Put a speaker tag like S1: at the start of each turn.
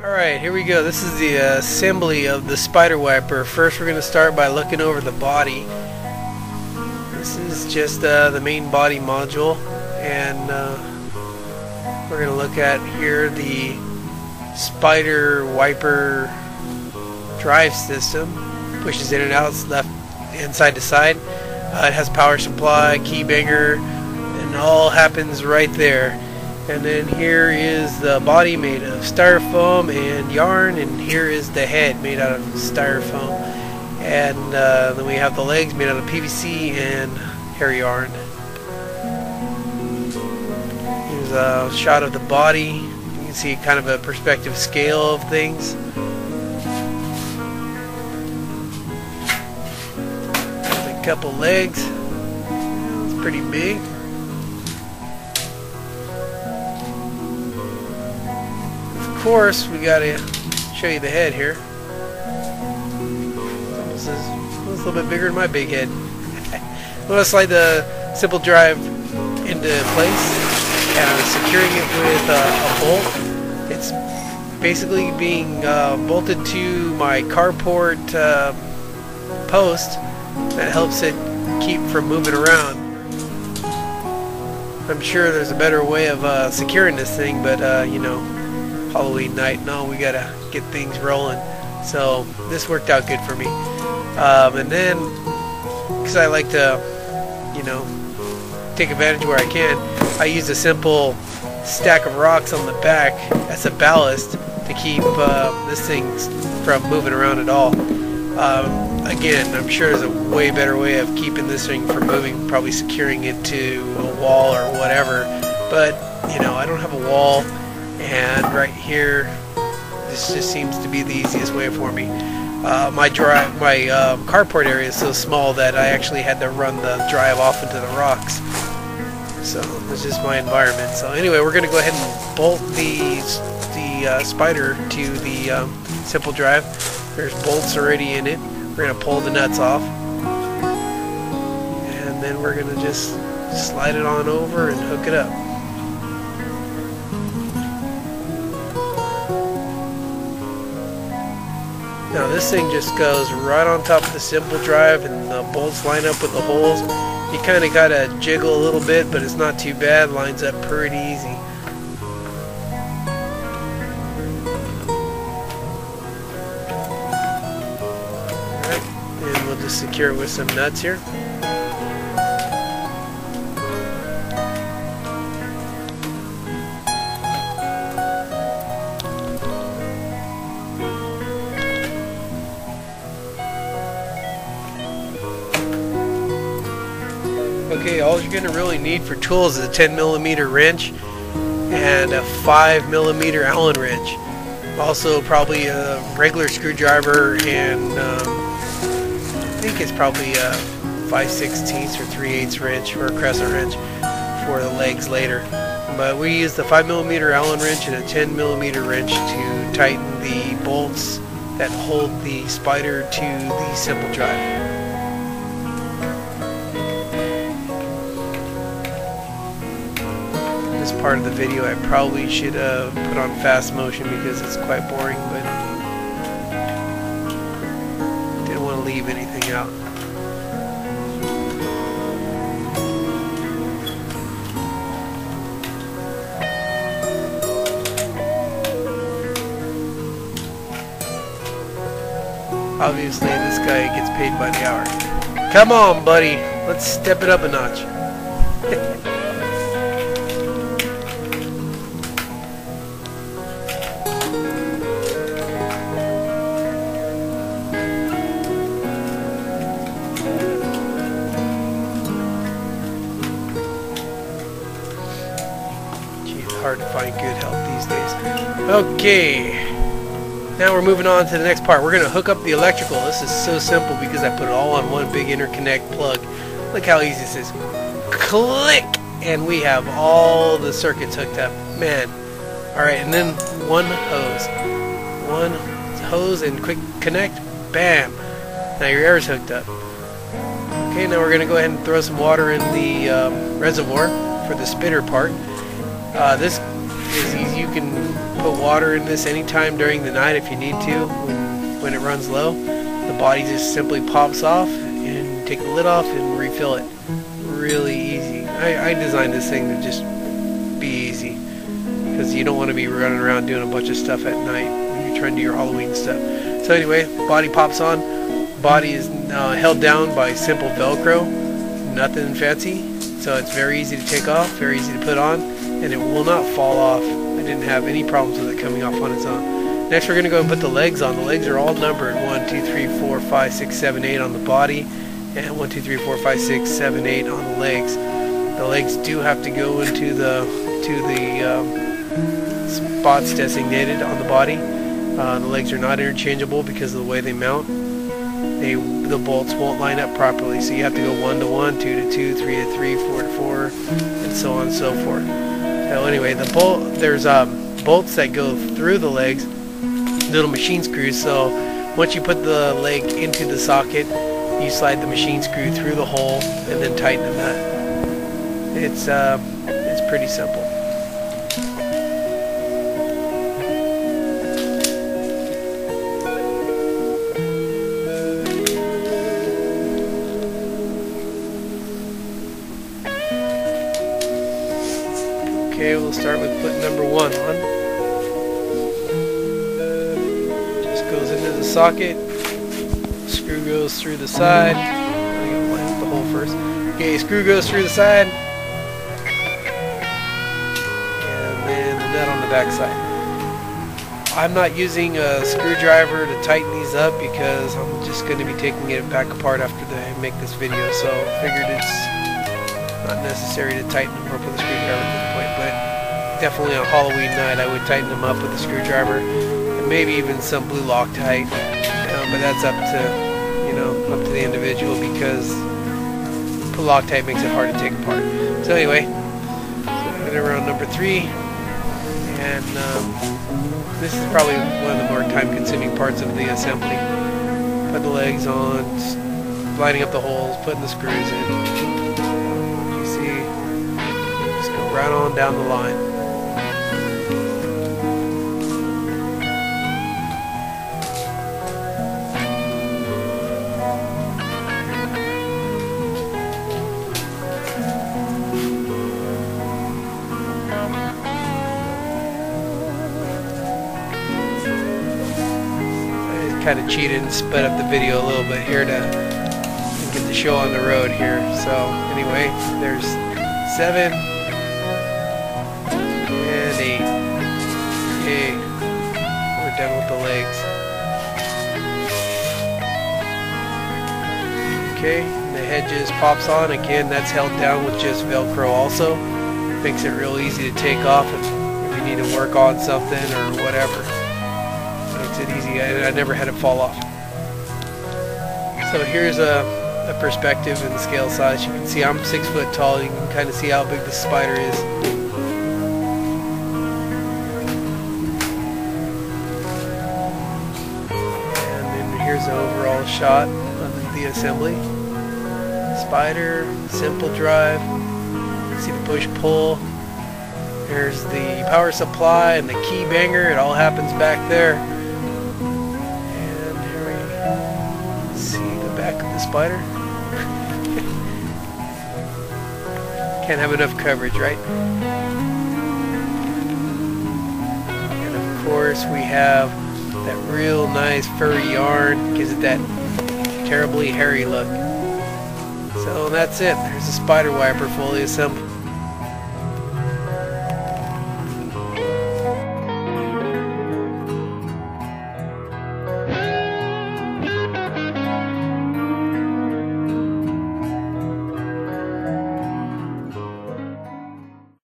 S1: Alright, here we go. This is the assembly of the spider wiper. First we're going to start by looking over the body. This is just the main body module, and we're going to look at here the spider wiper drive system. Pushes in and out, left and side to side. It has power supply, key banger, and all happens right there. And then here is the body made of styrofoam and yarn, and here is the head made out of styrofoam, and then we have the legs made out of PVC and hair yarn. Here's a shot of the body. You can see kind of a perspective scale of things. A couple legs. It's pretty big. Of course, we gotta show you the head here. It's almost a little bit bigger than my big head. I'm gonna slide the simple drive into place, and I'm securing it with a bolt. It's basically being bolted to my carport post that helps it keep from moving around. I'm sure there's a better way of securing this thing, but you know, Halloween night and all, we gotta get things rolling. So this worked out good for me. And then, because I like to, you know, take advantage where I can, I use a simple stack of rocks on the back as a ballast to keep this thing from moving around at all. Again, I'm sure there's a way better way of keeping this thing from moving, probably securing it to a wall or whatever, but you know, I don't have a wall, and right here this just seems to be the easiest way for me. My carport area is so small that I actually had to run the drive off into the rocks, so it's just my environment. So anyway, we're going to go ahead and bolt the spider to the simple drive. There's bolts already in it. We're going to pull the nuts off, and then we're going to just slide it on over and hook it up. Now this thing just goes right on top of the simple drive, and the bolts line up with the holes. You kind of got to jiggle a little bit, but it's not too bad. Lines up pretty easy. And we'll just secure it with some nuts here. Okay, all you're going to really need for tools is a 10mm wrench and a 5mm Allen wrench. Also probably a regular screwdriver, and I think it's probably a 5/16 or 3/8 wrench or a crescent wrench for the legs later. But we use the 5mm Allen wrench and a 10mm wrench to tighten the bolts that hold the spider to the simple drive. This part of the video I probably should put on fast motion because it's quite boring, but didn't want to leave anything out. Obviously this guy gets paid by the hour. Come on, buddy, let's step it up a notch. Hard to find good help these days. Okay, now we're moving on to the next part. We're going to hook up the electrical. This is so simple because I put it all on one big interconnect plug. Look how easy this is. Click! And we have all the circuits hooked up. Man. Alright, and then one hose. One hose and quick connect. Bam! Now your air is hooked up. Okay, now we're going to go ahead and throw some water in the reservoir for the spitter part. This is easy. You can put water in this anytime during the night if you need to when it runs low. The body just simply pops off and take the lid off and refill it. Really easy. I designed this thing to just be easy because you don't want to be running around doing a bunch of stuff at night when you're trying to do your Halloween stuff. So anyway, body pops on. Body is held down by simple Velcro, nothing fancy. So it's very easy to take off, very easy to put on, and it will not fall off. I didn't have any problems with it coming off on its own. Next we're going to go and put the legs on. The legs are all numbered 1, 2, 3, 4, 5, 6, 7, 8 on the body, and 1, 2, 3, 4, 5, 6, 7, 8 on the legs. The legs do have to go into the spots designated on the body. The legs are not interchangeable because of the way they mount. The bolts won't line up properly, so you have to go 1 to 1, 2 to 2, 3 to 3, 4 to 4, and so on and so forth. So anyway, there's bolts that go through the legs, little machine screws. So once you put the leg into the socket, you slide the machine screw through the hole and then tighten the nut. It's pretty simple. Okay, we'll start with putting number 1 on. Just goes into the socket. Screw goes through the side. I'm going to line up the hole first. Okay, screw goes through the side. And then the nut on the back side. I'm not using a screwdriver to tighten these up because I'm just going to be taking it back apart after I make this video. So I figured it's not necessary to tighten them up with a screwdriver at this point, but definitely on Halloween night I would tighten them up with a screwdriver and maybe even some blue Loctite, but that's up to the individual because blue Loctite makes it hard to take apart. So anyway, so we're around number 3, and this is probably one of the more time-consuming parts of the assembly. Put the legs on, lining up the holes, putting the screws in. Right on down the line. I kind of cheated and sped up the video a little bit here to get the show on the road here. So anyway, there's 7 and 8. Okay, we're done with the legs. Okay, the head just pops on. Again, that's held down with just Velcro also. Makes it real easy to take off if you need to work on something or whatever. Makes it easy. I never had it fall off. So here's a perspective and scale size. You can see I'm 6 foot tall. You can kind of see how big the spider is. And then here's the overall shot of the assembly. Spider, simple drive. See the push-pull. There's the power supply and the key banger. It all happens back there. And here we see the back of the spider. Can't have enough coverage, right? And of course we have that real nice furry yarn. Gives it that terribly hairy look. So that's it. There's a spider wiper fully assembled.